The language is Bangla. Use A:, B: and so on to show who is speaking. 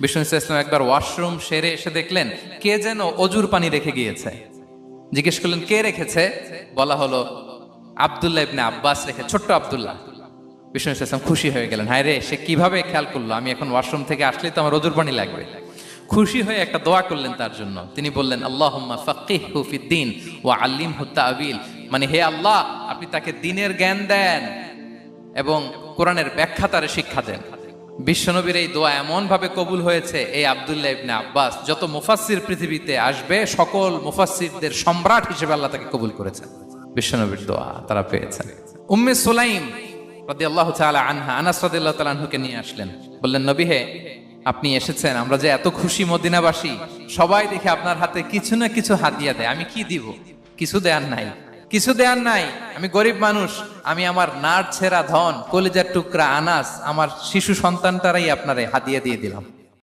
A: বিষ্ণু ইসলাম একবার ওয়াশরুম সেরে এসে দেখলেন কে যেন অজুর পানি রেখে গিয়েছে। জিজ্ঞেস করলেন কে রেখেছে, বলা হলো আব্দুল্লাহ ইবনে আব্বাস রেখে, ছোট্ট আব্দুল্লাহ। বিষ্ণু ইসলাম খুশি হয়ে গেলেন, হায় রে, সে কিভাবে খেয়াল করলো, আমি এখন ওয়াশরুম থেকে আসলেই তো আমার অজুর পানি লাগবে। খুশি হয়ে একটা দোয়া করলেন তার জন্য। তিনি বললেন আল্লাহুম্মা ফাক্কিহহু ফিদ্দীন ওয়া আল্লিমহু তা'ওয়িল, মানে হে আল্লাহ, আপনি তাকে দ্বীনের জ্ঞান দেন এবং কোরআনের ব্যাখ্যা তারে শিক্ষা দেন। বিশ্বনবীর এই দোয়া এমন ভাবে কবুল হয়েছে, এই আব্দুল্লাহ ইবনে আব্বাস যত মুফাসসির পৃথিবীতে আসবে সকল মুফাসসিরদের সম্রাট হিসেবে আল্লাহ তাকে কবুল করেছেন। বিশ্বনবীর দোয়া তারা পেয়েছেন। উম্মে সুলাইম রাদিয়াল্লাহু তাআলা আনহা আনাস রাদিয়াল্লাহু তাআলা আনহুকে নিয়ে আসলেন, বললেন নবী হে, আপনি এসেছেন, আমরা যে এত খুশি মদিনাবাসী, সবাই দেখে আপনার হাতে কিছু না কিছু হাদিয়া দেয়, আমি কি দিব? কিছু দেয়ার নাই, কিছু দেয়ার নাই, আমি গরিব মানুষ, আমি আমার নাড় ছেঁড়া ধন, কলিজার টুকরা আনাস, আমার শিশু সন্তানটারাই আপনারে হাদিয়া দিয়ে দিলাম।